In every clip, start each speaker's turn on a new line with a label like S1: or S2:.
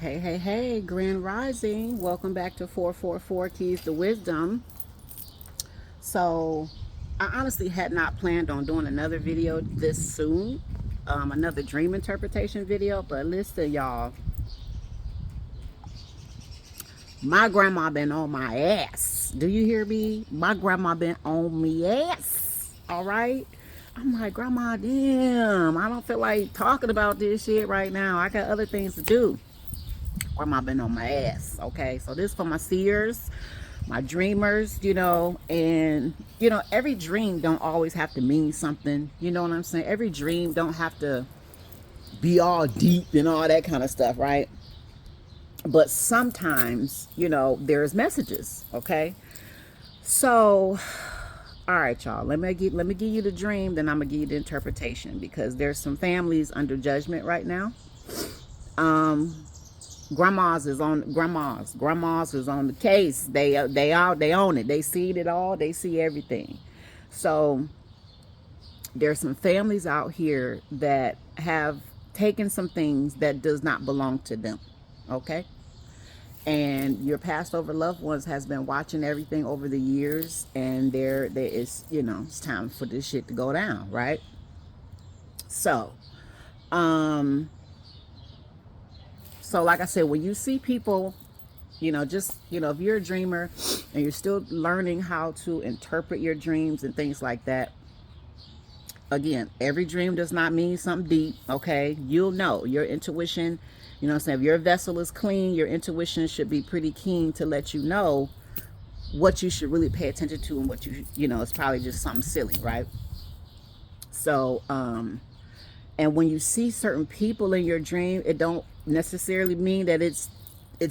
S1: Hey, hey, hey, Grand Rising. Welcome back to 444 Keys to Wisdom. So, I honestly had not planned on doing another video this soon, another dream interpretation video. But listen, y'all, my grandma been on my ass. Do you hear me? My grandma been on me ass. All right. I'm like, Grandma, damn, I don't feel like talking about this shit right now. I got other things to do. Grandma been on my ass. Okay, so this for my seers, my dreamers, and every dream don't always have to mean something. You know what I'm saying? Every dream don't have to be all deep and all that kind of stuff, right? But sometimes, there's messages. Okay, so all right, y'all. Let me give you the dream, then I'm gonna give you the interpretation because there's some families under judgment right now. Um, grandmas is on the case. They own it. They see it all. They see everything. So there's some families out here that have taken some things that does not belong to them. Okay, and your past over loved ones has been watching everything over the years, and there is, it's time for this shit to go down, right? So so like I said, when you see people, if you're a dreamer and you're still learning how to interpret your dreams and things like that, again, every dream does not mean something deep. Okay, you'll know your intuition. You know what I'm saying? If your vessel is clean, your intuition should be pretty keen to let you know what you should really pay attention to, and what it's probably just something silly, right? So and when you see certain people in your dream, it don't necessarily mean that it's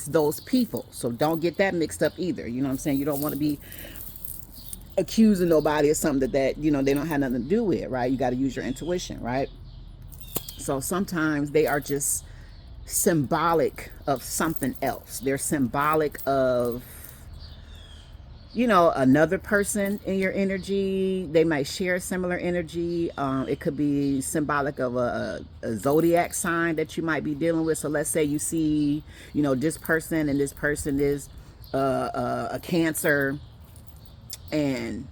S1: those people. So don't get that mixed up either. You know what I'm saying? You don't want to be accusing nobody of something that they don't have nothing to do with, right? You got to use your intuition, right? So sometimes they are just symbolic of something else. They're symbolic of another person in your energy. They might share a similar energy. It could be symbolic of a zodiac sign that you might be dealing with. So let's say you see, this person, and this person is a Cancer, and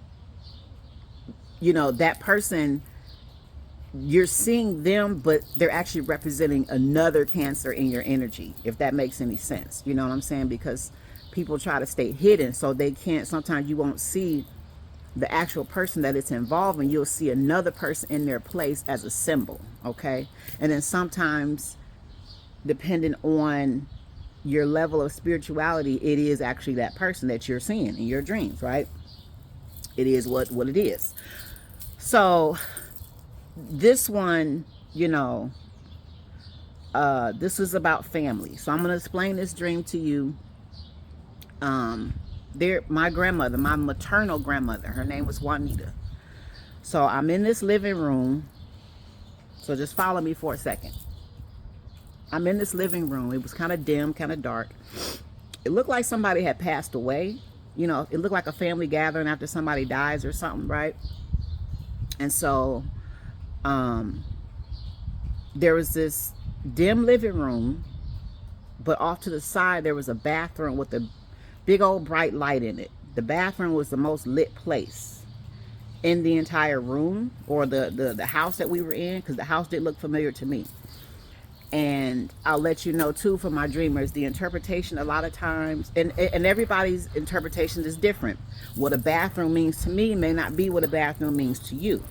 S1: that person, you're seeing them, but they're actually representing another Cancer in your energy, if that makes any sense. You know what I'm saying? Because people try to stay hidden, so they can't. Sometimes you won't see the actual person that it's involving. You'll see another person in their place as a symbol. Okay, and then sometimes, depending on your level of spirituality, it is actually that person that you're seeing in your dreams, right? It is what it is. So this one, this is about family. So I'm going to explain this dream to you. My grandmother, my maternal grandmother, her name was Juanita. So I'm in this living room. So just follow me for a second. I'm in this living room. It was kind of dim, kind of dark. It looked like somebody had passed away. It looked like a family gathering after somebody dies or something, right? And so there was this dim living room, but off to the side there was a bathroom with a big old bright light in it. The bathroom was the most lit place in the entire room, or the house that we were in, because the house did look familiar to me. And I'll let you know too, for my dreamers, the interpretation a lot of times, and everybody's interpretation is different. What a bathroom means to me may not be what a bathroom means to you.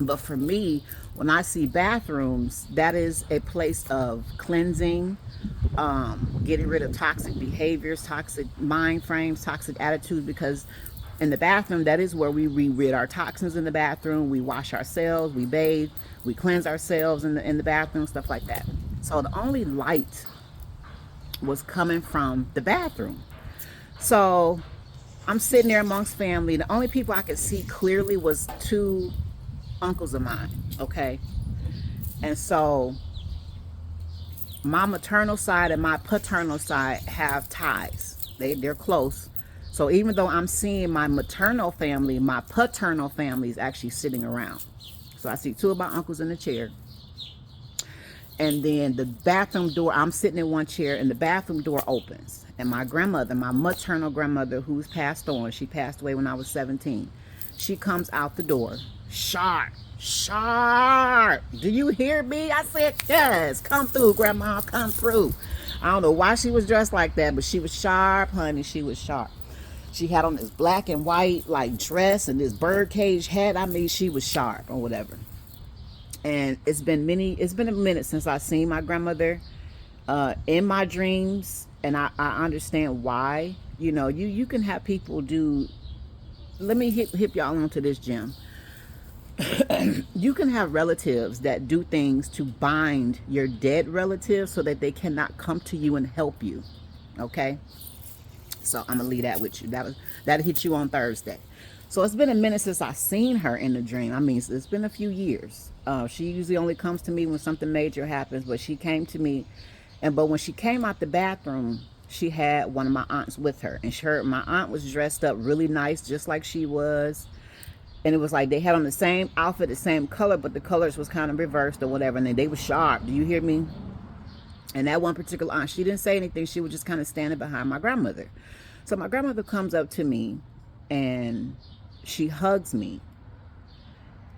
S1: But for me, when I see bathrooms, that is a place of cleansing, getting rid of toxic behaviors, toxic mind frames, toxic attitudes, because in the bathroom, that is where we rid our toxins in the bathroom. We wash ourselves, we bathe, we cleanse ourselves in the bathroom, stuff like that. So the only light was coming from the bathroom. So I'm sitting there amongst family. The only people I could see clearly was two uncles of mine, okay? And so my maternal side and my paternal side have ties. They're close. So even though I'm seeing my maternal family, my paternal family is actually sitting around. So I see two of my uncles in the chair. And then the bathroom door, I'm sitting in one chair and the bathroom door opens. And my grandmother, my maternal grandmother, who's passed on, she passed away when I was 17. She comes out the door, sharp, sharp. Do you hear me? I said, yes, come through, Grandma, come through. I don't know why she was dressed like that, but she was sharp, honey. She was sharp. She had on this black and white like dress and this birdcage hat. I mean, she was sharp or whatever. And it's been a minute since I seen my grandmother in my dreams, and I understand why. You know, you can have people do. Let me hip y'all onto this, gem. You can have relatives that do things to bind your dead relatives so that they cannot come to you and help you. Okay, so I'm gonna leave that with you. That'll hit you on Thursday. So it's been a minute since I seen her in the dream. I mean, it's been a few years. She usually only comes to me when something major happens, but she came to me, but when she came out the bathroom, she had one of my aunts with her, and my aunt was dressed up really nice, just like she was, and it was like they had on the same outfit, the same color, but the colors was kind of reversed or whatever, and then they were sharp. Do you hear me? And that one particular aunt, she didn't say anything. She was just kind of standing behind my grandmother. So my grandmother comes up to me, and she hugs me.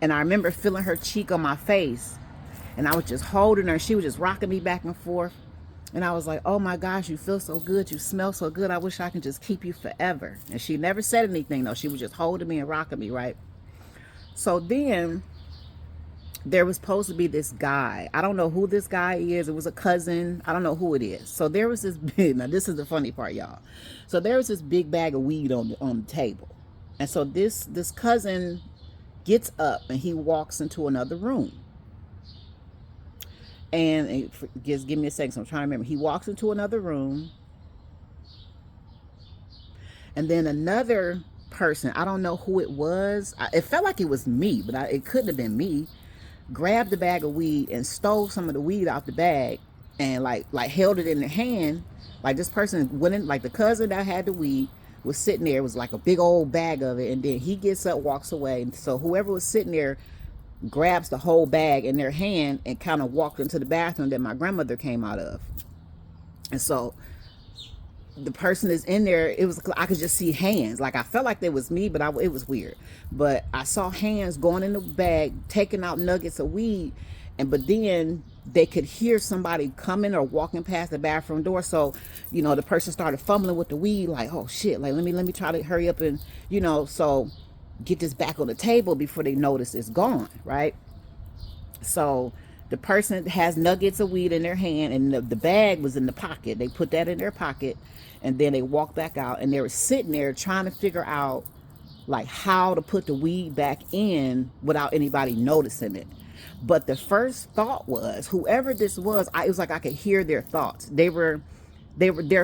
S1: And I remember feeling her cheek on my face, and I was just holding her. She was just rocking me back and forth. And I was like, oh my gosh, you feel so good. You smell so good. I wish I could just keep you forever. And she never said anything though. She was just holding me and rocking me, right? So then there was supposed to be this guy. I don't know who this guy is. It was a cousin. I don't know who it is. So there was this big, now this is the funny part, y'all. So there was this big bag of weed on the table. And so this cousin gets up and he walks into another room. And just give me a second, so I'm trying to remember. He walks into another room. And then another person, I don't know who it was. It felt like it was me, but it couldn't have been me. Grabbed the bag of weed and stole some of the weed out the bag and like held it in their hand. Like this person went in, like the cousin that had the weed was sitting there. It was like a big old bag of it. And then he gets up, walks away. And so whoever was sitting there grabs the whole bag in their hand and kind of walked into the bathroom that my grandmother came out of. And so the person is in there. It was, I could just see hands. Like I felt like it was me, but it was weird. But I saw hands going in the bag, taking out nuggets of weed. But then they could hear somebody coming or walking past the bathroom door. So, you know, the person started fumbling with the weed, like, oh shit, like let me try to hurry up and, you know, so get this back on the table before they notice it's gone, right? So the person has nuggets of weed in their hand, and the bag was in the pocket. They put that in their pocket, and then they walked back out, and they were sitting there trying to figure out like how to put the weed back in without anybody noticing it. But the first thought was, whoever this was, it was like I could hear their thoughts. Their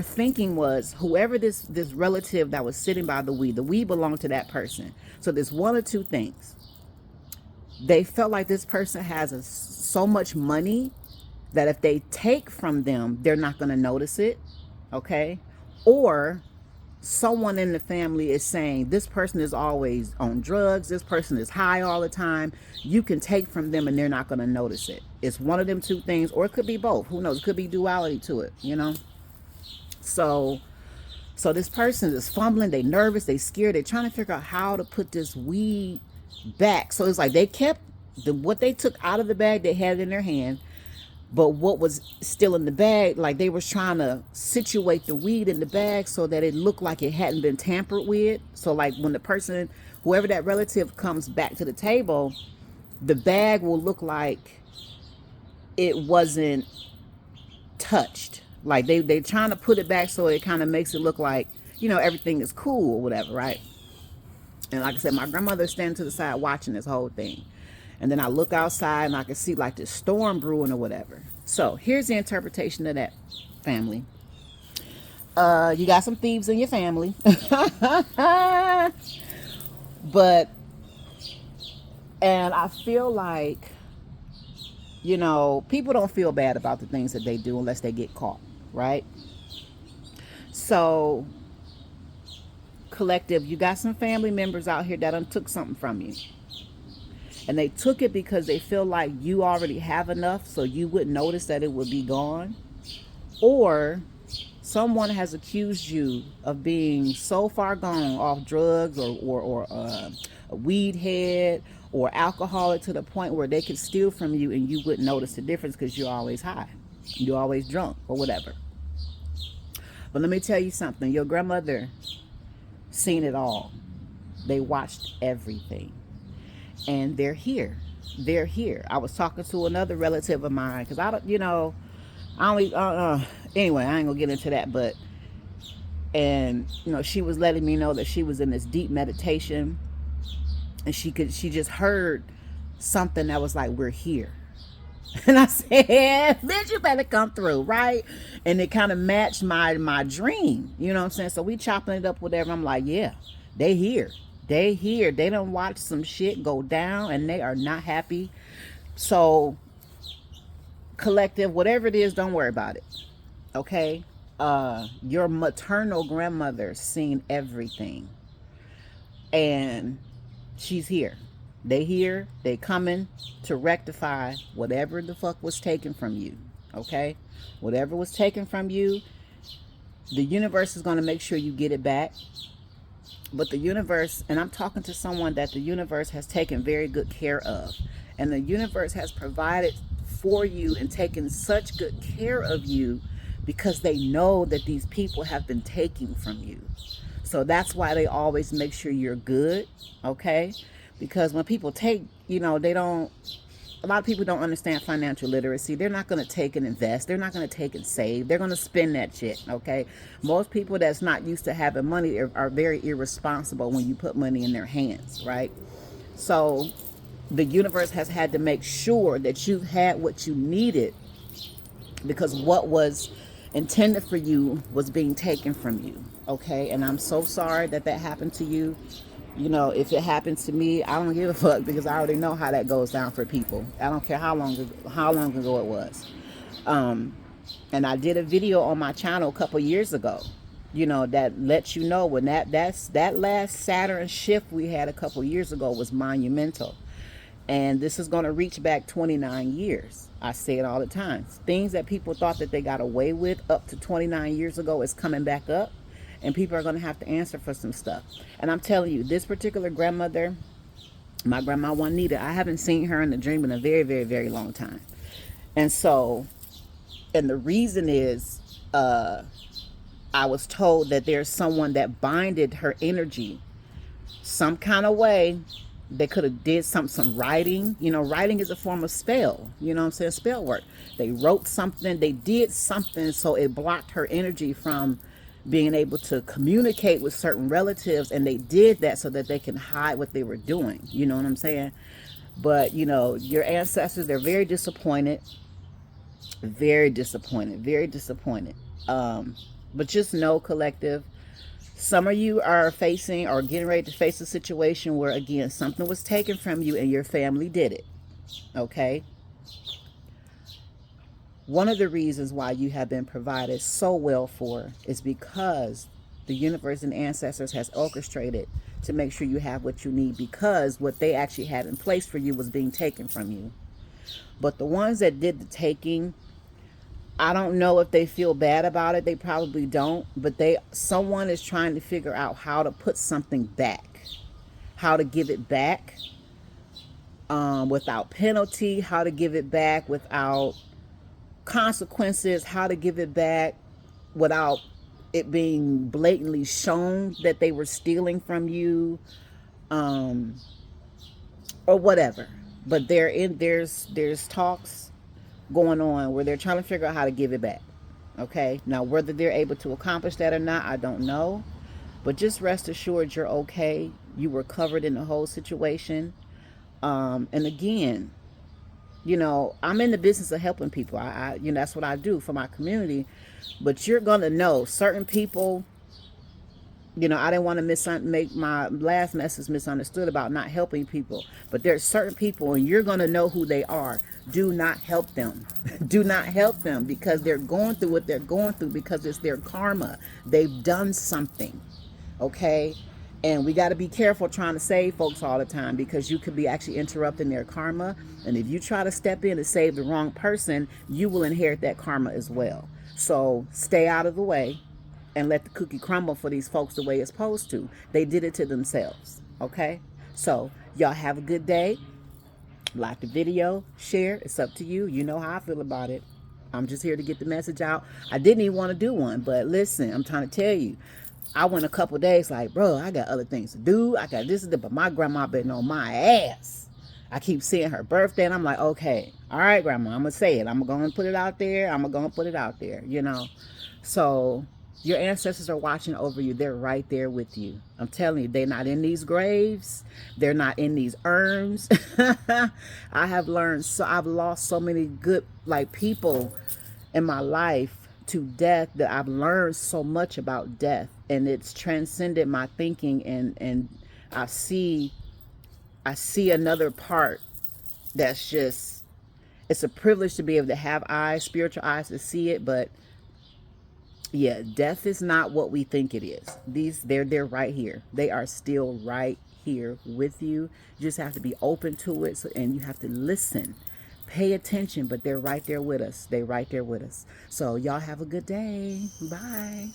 S1: thinking was, whoever this relative that was sitting by the weed belonged to that person. So there's one or two things. They felt like this person has so much money that if they take from them, they're not going to notice it. Okay. Or someone in the family is saying, this person is always on drugs. This person is high all the time. You can take from them and they're not going to notice it. It's one of them two things, or it could be both. Who knows? It could be duality to it, you know? So this person is fumbling, they nervous, they scared, they're trying to figure out how to put this weed back. So it's like they kept what they took out of the bag, they had it in their hand, but what was still in the bag, like they was trying to situate the weed in the bag so that it looked like it hadn't been tampered with. So like when the person, whoever that relative comes back to the table, the bag will look like it wasn't touched. Like they trying to put it back so it kind of makes it look like, you know, everything is cool or whatever, right? And like I said, my grandmother standing to the side watching this whole thing. And then I look outside and I can see like this storm brewing or whatever. So here's the interpretation of that, family. You got some thieves in your family. And I feel like, you know, people don't feel bad about the things that they do unless they get caught, right? So, collective, you got some family members out here that done took something from you. And they took it because they feel like you already have enough, so you wouldn't notice that it would be gone. Or someone has accused you of being so far gone off drugs, or a weed head or alcoholic, to the point where they could steal from you and you wouldn't notice the difference because you're always high, you're always drunk, or whatever. But let me tell you something. Your grandmother seen it all. They watched everything. And they're here. They're here. I was talking to another relative of mine, because I don't, I only, anyway, I ain't gonna get into that, but, and, she was letting me know that she was in this deep meditation, and she just heard something that was like, we're here. And I said, bitch, you better come through, right? And it kind of matched my dream, you know what I'm saying? So we chopping it up, whatever. I'm like, yeah, they here. They here. They done watch some shit go down, and they are not happy. So, collective, whatever it is, don't worry about it, okay? Your maternal grandmother seen everything, and she's here. They here. They coming to rectify whatever the fuck was taken from you, okay? Whatever was taken from you, the universe is going to make sure you get it back. But the universe, and I'm talking to someone that the universe has taken very good care of, and the universe has provided for you and taken such good care of you because they know that these people have been taking from you. So that's why they always make sure you're good, okay? Because when people take, they don't, a lot of people don't understand financial literacy. They're not going to take and invest. They're not going to take and save. They're going to spend that shit, okay? Most people that's not used to having money are very irresponsible when you put money in their hands, right? So the universe has had to make sure that you've had what you needed, because what was intended for you was being taken from you, okay? And I'm so sorry that happened to you. If it happens to me, I don't give a fuck, because I already know how that goes down for people. I don't care how long ago it was. And I did a video on my channel a couple years ago, that lets you know when that last Saturn shift we had a couple years ago was monumental. And this is going to reach back 29 years. I say it all the time. Things that people thought that they got away with up to 29 years ago is coming back up. And people are going to have to answer for some stuff. And I'm telling you, this particular grandmother, my grandma Juanita, I haven't seen her in a dream in a very, very, very long time. And so, and the reason is, I was told that there's someone that binded her energy some kind of way. They could have did some writing. Writing is a form of spell. You know what I'm saying? Spell work. They wrote something. They did something so it blocked her energy from being able to communicate with certain relatives, and they did that so that they can hide what they were doing. You know what I'm saying? But your ancestors, they're very disappointed, very disappointed, very disappointed. But just know, collective, some of you are facing or getting ready to face a situation where, again, something was taken from you and your family did it, okay? One of the reasons why you have been provided so well for is because the universe and ancestors has orchestrated to make sure you have what you need, because what they actually had in place for you was being taken from you. But the ones that did the taking, I don't know if they feel bad about it. They probably don't. But someone is trying to figure out how to put something back, how to give it back without penalty, how to give it back without consequences, how to give it back without it being blatantly shown that they were stealing from you, or whatever. But there's talks going on where they're trying to figure out how to give it back, okay? Now, whether they're able to accomplish that or not, I don't know. But just rest assured, you're okay. You were covered in the whole situation. And again, I'm in the business of helping people. I that's what I do for my community. But you're going to know certain people, I didn't want to make my last message misunderstood about not helping people. But there's certain people, and you're going to know who they are. Do not help them. Do not help them, because they're going through what they're going through, because it's their karma. They've done something, okay? And we got to be careful trying to save folks all the time, because you could be actually interrupting their karma. And if you try to step in and save the wrong person, you will inherit that karma as well. So stay out of the way and let the cookie crumble for these folks the way it's supposed to. They did it to themselves. Okay? So y'all have a good day. Like the video, share. It's up to you. You know how I feel about it. I'm just here to get the message out. I didn't even want to do one, but listen, I'm trying to tell you. I went a couple days like, bro, I got other things to do. I got this and that, but my grandma been on my ass. I keep seeing her birthday, and I'm like, okay, all right, grandma, I'm going to say it. I'm going to put it out there. I'm going to put it out there, you know. So your ancestors are watching over you. They're right there with you. I'm telling you, they're not in these graves. They're not in these urns. I have learned, so I've lost so many good, like, people in my life to death, that I've learned so much about death, and it's transcended my thinking, and I see another part that's just, it's a privilege to be able to have eyes, spiritual eyes, to see it. But yeah, death is not what we think it is. They're right here. They are still right here with you. You just have to be open to it, and you have to listen. Pay attention, but they're right there with us. They're right there with us. So y'all have a good day. Bye.